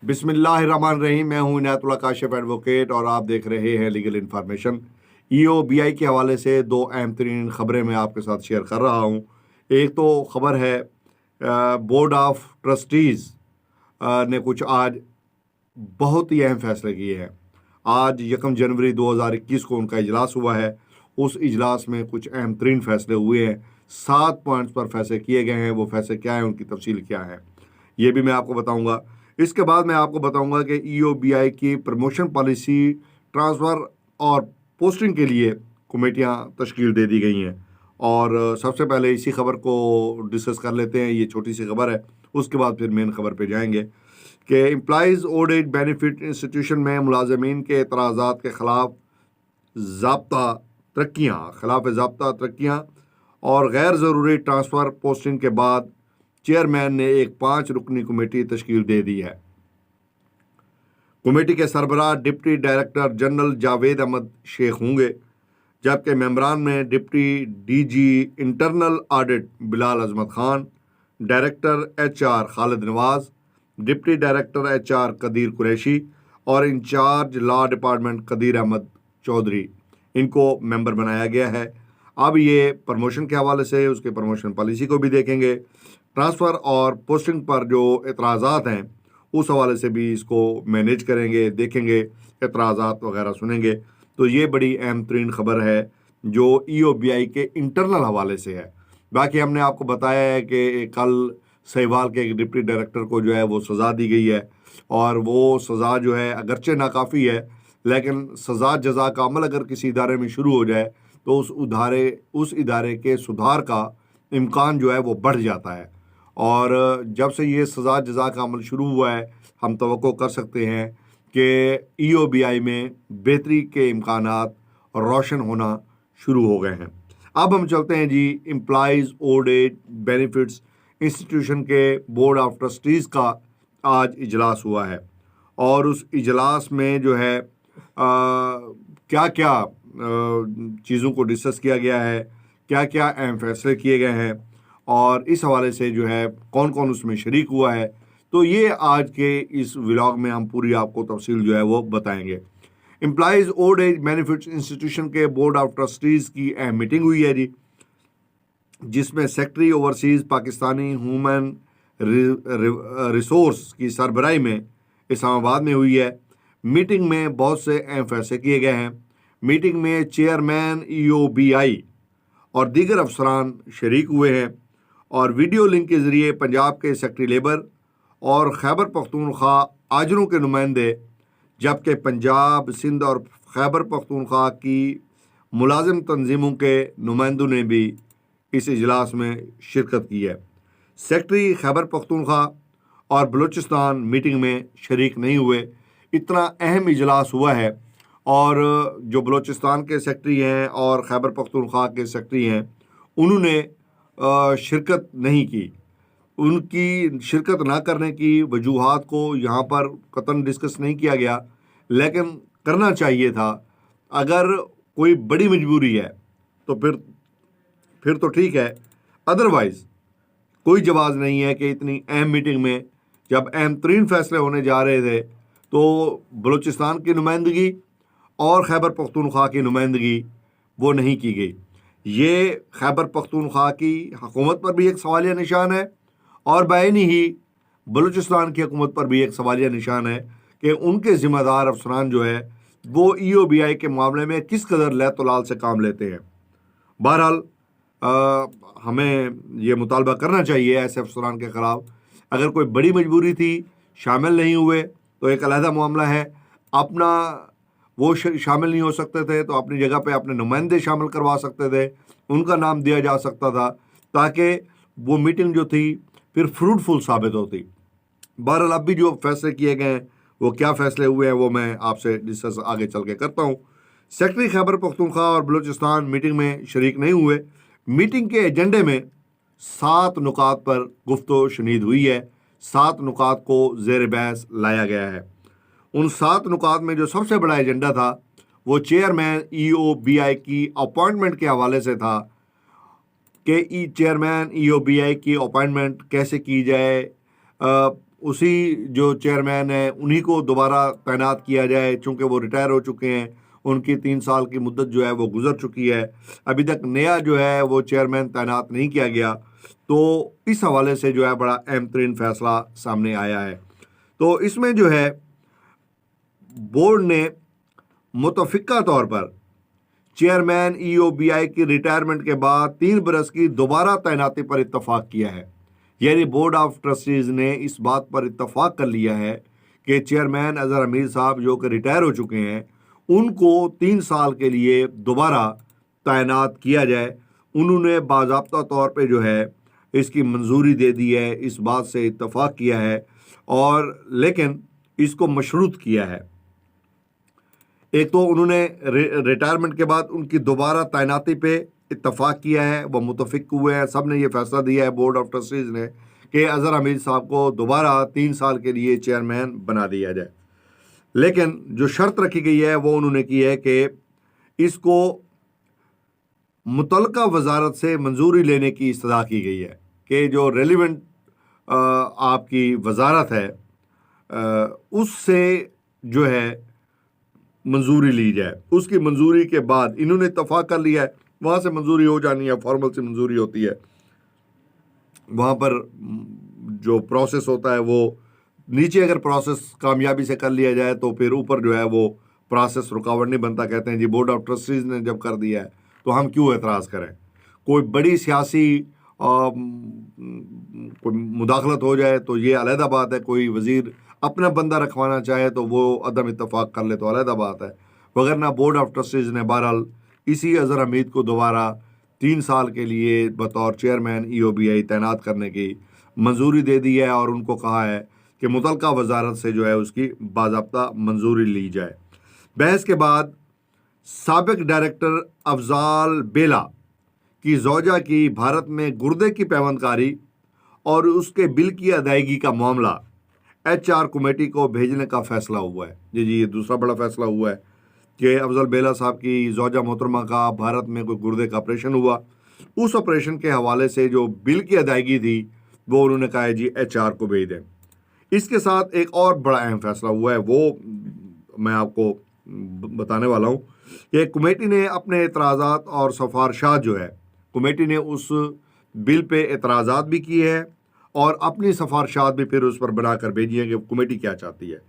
बिस्मिल्लाहिर्रहमानिर्रहीम। मैं हूं इनायतुल्लाह काशिफ एडवोकेट और आप देख रहे हैं लीगल इन्फॉर्मेशन। ईओबीआई के हवाले से दो अहम तरीन ख़बरें मैं आपके साथ शेयर कर रहा हूं। एक तो ख़बर है बोर्ड ऑफ ट्रस्टीज़ ने कुछ आज बहुत ही अहम फैसले किए हैं। आज 1 जनवरी 2021 को उनका इजलास हुआ है। उस इजलास में कुछ अहम तरीन फैसले हुए हैं। 7 पॉइंट्स पर फैसले किए गए हैं। वो फैसले क्या हैं, उनकी तफसील क्या है, ये भी मैं आपको बताऊंगा। इसके बाद मैं आपको बताऊंगा कि ईओबीआई की प्रमोशन पॉलिसी, ट्रांसफ़र और पोस्टिंग के लिए कमेटियां तश्कील दे दी गई हैं। और सबसे पहले इसी खबर को डिस्कस कर लेते हैं। ये छोटी सी खबर है, उसके बाद फिर मेन खबर पे जाएंगे कि employees old as benefit institution में मुलाजमीन के एतराज़ात के खिलाफ ज़ाब्ता तरक्कियाँ और गैर ज़रूरी ट्रांसफ़र पोस्टिंग के बाद चेयरमैन ने एक 5 रुकनी कमेटी तश्कील दे दी है। कमेटी के सरबराह deputy director general Javed Ahmed Sheikh होंगे, जबकि मेंबरान में deputy DG internal audit Bilal Azmat Khan, director HR Khalid Nawaz, deputy director HR Qadeer Qureshi और incharge law department Qadeer Ahmed Chaudhry, इनको मेंबर बनाया गया है। अब ये प्रमोशन के हवाले से उसके प्रमोशन पॉलिसी को भी देखेंगे, ट्रांसफ़र और पोस्टिंग पर जो एतराज़ात हैं उस हवाले से भी इसको मैनेज करेंगे, देखेंगे, एतराज़ात वगैरह सुनेंगे। तो ये बड़ी अहम तरीन ख़बर है जो ईओबीआई के इंटरनल हवाले से है। बाकी हमने आपको बताया है कि कल सहवाल के एक डिप्टी डायरेक्टर को जो है वो सज़ा दी गई है, और वो सज़ा जो है अगरचे नाकाफ़ी है, लेकिन सज़ा जज़ा का अमल अगर किसी इदारे में शुरू हो जाए तो उस इदारे के सुधार का इम्कान जो है वो बढ़ जाता है। और जब से ये सज़ा जज़ा का अमल शुरू हुआ है, हम तवक्को कर सकते हैं कि ईओबीआई में बेहतरी के इम्कानात रोशन होना शुरू हो गए हैं। अब हम चलते हैं जी, employees old age benefits institution के बोर्ड ऑफ ट्रस्टीज़ का आज इजलास हुआ है, और उस इजलास में जो है क्या क्या चीज़ों को डिस्कस किया गया है, क्या क्या अहम फैसले किए गए हैं, और इस हवाले से जो है कौन कौन उसमें शरीक हुआ है। तो ये आज के इस व्लॉग में हम पूरी आपको तफसील जो है वो बताएंगे। Employees old age benefits institution के बोर्ड ऑफ ट्रस्टीज़ की अहम मीटिंग हुई है जी, जिसमें secretary overseas Pakistani human resource की सरबराही में इस्लामाबाद में हुई है। मीटिंग में बहुत से अहम फैसले किए गए हैं। मीटिंग में चेयरमैन ईओबीआई और दीगर अफसरान शरीक हुए हैं, और वीडियो लिंक के ज़रिए पंजाब के सेक्रेटरी लेबर और खैबर पख्तूनख्वा आजरों के नुमाइंदे, जबकि पंजाब, सिंध और खैबर पख्तूनख्वा की मुलाजिम तंजीमों के नुमाइंदों ने भी इस इजलास में शिरकत की है। सेक्रेटरी खैबर पख्तूनख्वा और बलूचिस्तान मीटिंग में शरीक नहीं हुए। इतना अहम इजलास हुआ है, और जो बलूचिस्तान के सेक्रेटरी हैं और खैबर पख्तूनख्वा के सेक्रेटरी हैं, उन्होंने शिरकत नहीं की। उनकी शिरकत ना करने की वजूहात को यहाँ पर कतन डिस्कस नहीं किया गया, लेकिन करना चाहिए था। अगर कोई बड़ी मजबूरी है तो फिर तो ठीक है, अदरवाइज़ कोई जवाज़ नहीं है कि इतनी अहम मीटिंग में जब अहम तरीन फैसले होने जा रहे थे तो बलूचिस्तान की नुमाइंदगी और खैबर पख्तूनख्वा की नुमाइंदगी वो नहीं की गई। ये खैबर पख्तूनख्वा की हुकूमत पर भी एक सवालिया निशान है, और बैनी ही बलूचिस्तान की हुकूमत पर भी एक सवालिया निशान है कि उनके ज़िम्मेदार अफसरान जो है वो ईओबीआई के मामले में किस कदर लैतुलाल से काम लेते हैं। बहरहाल हमें ये मुतालबा करना चाहिए ऐसे अफसरान के ख़िलाफ़। अगर कोई बड़ी मजबूरी थी, शामिल नहीं हुए, तो एक अलहदा मामला है। अपना वो शामिल नहीं हो सकते थे तो अपनी जगह पे अपने नुमाइंदे शामिल करवा सकते थे, उनका नाम दिया जा सकता था, ताकि वो मीटिंग जो थी फिर फ्रूटफुल साबित होती। बहरहाल अब भी जो फैसले किए गए हैं, वो क्या फ़ैसले हुए हैं, वो मैं आपसे डिस्कस आगे चल के करता हूँ। सेक्रेटरी खैबर पख्तूनख्वा और बलूचिस्तान मीटिंग में शरीक नहीं हुए। मीटिंग के एजेंडे में 7 नुकात पर गुफ्तो शनीद हुई है। 7 नुकात को ज़ेर बहस लाया गया है। उन 7 नुकात में जो सबसे बड़ा एजेंडा था वो चेयरमैन ईओबीआई की अपॉइंटमेंट के हवाले से था कि चेयरमैन ईओबीआई की अपॉइंटमेंट कैसे की जाए, उसी जो चेयरमैन हैं उन्हीं को दोबारा तैनात किया जाए, चूँकि वो रिटायर हो चुके हैं, उनकी 3 साल की मुद्दत जो है वो गुजर चुकी है, अभी तक नया जो है वो चेयरमैन तैनात नहीं किया गया। तो इस हवाले से जो है बड़ा अहम तरीन फैसला सामने आया है। तो इसमें जो है बोर्ड ने मुतफ़िका तौर पर चेयरमैन EOBI की रिटायरमेंट के बाद 3 बरस की दोबारा तैनाती पर इत्तफाक किया है। यानी बोर्ड ऑफ ट्रस्टीज़ ने इस बात पर इत्तफाक कर लिया है कि चेयरमैन अज़हर हमीद साहब जो कि रिटायर हो चुके हैं उनको 3 साल के लिए दोबारा तैनात किया जाए। उन्होंने बाज़ाब्ता तौर पे जो है इसकी मंजूरी दे दी है, इस बात से इत्तफाक किया है, और लेकिन इसको मशरूत किया है। एक तो उन्होंने रिटायरमेंट के बाद उनकी दोबारा तैनाती पे इत्तफाक किया है, वो मुतफिक हुए हैं, सब ने ये फैसला दिया है बोर्ड ऑफ ट्रस्टीज़ ने कि अज़हर हमीद साहब को दोबारा 3 साल के लिए चेयरमैन बना दिया जाए। लेकिन जो शर्त रखी गई है वो उन्होंने की है कि इसको मुतलका वजारत से मंजूरी लेने की इस्तदा की गई है कि जो रेलिवेंट आपकी वजारत है उससे जो है मंजूरी ली जाए। उसकी मंजूरी के बाद इन्होंने इत्तफाक कर लिया है, वहाँ से मंजूरी हो जानी है, फॉर्मल से मंजूरी होती है। वहाँ पर जो प्रोसेस होता है वो नीचे अगर प्रोसेस कामयाबी से कर लिया जाए तो फिर ऊपर जो है वो प्रोसेस रुकावट नहीं बनता। कहते हैं जी बोर्ड ऑफ ट्रस्टीज़ ने जब कर दिया है तो हम क्यों एतराज़ करें। कोई बड़ी सियासी कोई मुदाखलत हो जाए तो ये अलहदा बात है, कोई वज़ीर अपना बंदा रखवाना चाहे तो वो अदम इत्तफाक कर ले तो अलहदा बात है, वगरना बोर्ड ऑफ ट्रस्टीज़ ने बहरहाल इसी अज़हर हमीद को दोबारा 3 साल के लिए बतौर चेयरमैन EOBI तैनात करने की मंजूरी दे दी है और उनको कहा है कि मुतलका वजारत से जो है उसकी बाज़ाब्ता मंजूरी ली जाए। बहस के बाद साबिक डायरेक्टर अफजाल बेला की ज़ौजा की भारत में गुर्दे की पैवंदकारी और उसके बिल की अदायगी का मामला HR कमेटी को भेजने का फैसला हुआ है। जी ये दूसरा बड़ा फैसला हुआ है कि अफजल बेला साहब की ज़ौजा मोहतरमा का भारत में कोई गुर्दे का ऑपरेशन हुआ, उस ऑपरेशन के हवाले से जो बिल की अदायगी थी वो उन्होंने कहा है जी HR को भेज दें। इसके साथ एक और बड़ा अहम फैसला हुआ है, वो मैं आपको बताने वाला हूँ कि कमेटी ने अपने एतराज़ात और सिफारिशात जो है कमेटी ने उस बिल पे एतराज़ात भी किए हैं और अपनी सिफारिशात भी फिर उस पर बनाकर भेजी हैं कि कमेटी क्या चाहती है।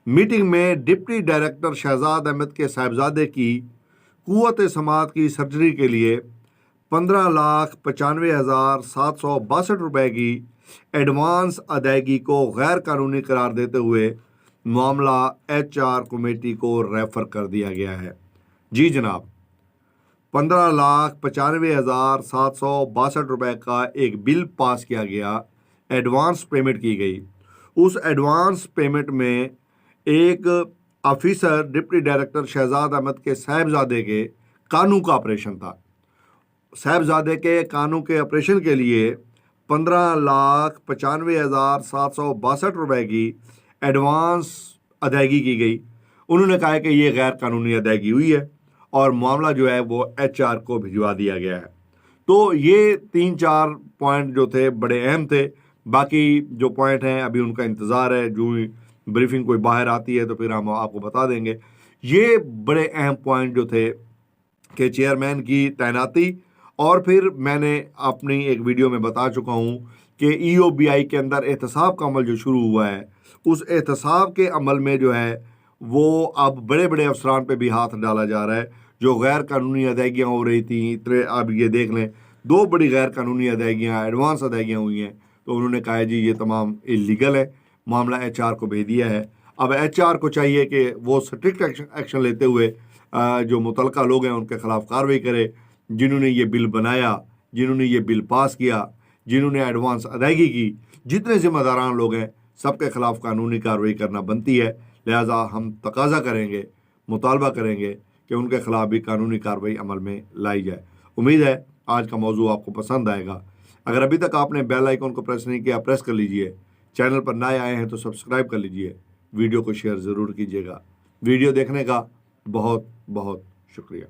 मीटिंग में डिप्टी डायरेक्टर शहजाद अहमद के साहिबजादे की कुव्वत समात की सर्जरी के लिए 15,95,762 रुपये की एडवांस अदायगी को गैर कानूनी करार देते हुए मामला HR कमेटी को रेफर कर दिया गया है। जी जनाब, 15,95,762 रुपये का एक बिल पास किया गया, एडवांस पेमेंट की गई। उस एडवांस पेमेंट में एक officer deputy director Shahzad Ahmed के साहिबजादे के कानों का ऑपरेशन था। साहिबजादे के कानों के ऑपरेशन के लिए 15,95,762 रुपये की एडवांस अदायगी की गई। उन्होंने कहा कि ये गैर कानूनी अदायगी हुई है और मामला जो है वो HR को भिजवा दिया गया है। तो ये 3-4 पॉइंट जो थे बड़े अहम थे। बाकी जो पॉइंट हैं अभी उनका इंतज़ार है, जो ब्रीफिंग कोई बाहर आती है तो फिर हम आपको बता देंगे। ये बड़े अहम पॉइंट जो थे कि चेयरमैन की तैनाती, और फिर मैंने अपनी एक वीडियो में बता चुका हूँ कि EOBI के अंदर एहतसाब का अमल जो शुरू हुआ है, उस एहतसाब के अमल में जो है वो अब बड़े बड़े अफसरान पे भी हाथ डाला जा रहा है। जो गैर कानूनी अदायगियाँ हो रही थी, अब ये देख लें 2 बड़ी गैर कानूनी अदायगियाँ, एडवांस अदायगियाँ हुई हैं, तो उन्होंने कहा है जी ये तमाम इलीगल है, मामला HR को भेज दिया है। अब HR को चाहिए कि वो स्ट्रिक्ट एक्शन लेते हुए जो मुतलका लोग हैं उनके खिलाफ कार्रवाई करे, जिन्होंने ये बिल बनाया, जिन्होंने ये बिल पास किया, जिन्होंने एडवांस अदायगी की, जितने ज़िम्मेदारान लोग हैं सबके खिलाफ कानूनी कार्रवाई करना बनती है। लिहाजा हम तकाजा करेंगे, मुतालबा करेंगे कि उनके खिलाफ भी कानूनी कार्रवाई अमल में लाई जाए। उम्मीद है आज का मौजू आपको पसंद आएगा। अगर अभी तक आपने बेल आइकन को प्रेस नहीं किया, प्रेस कर लीजिए। चैनल पर नए आए हैं तो सब्सक्राइब कर लीजिए। वीडियो को शेयर ज़रूर कीजिएगा। वीडियो देखने का बहुत बहुत शुक्रिया।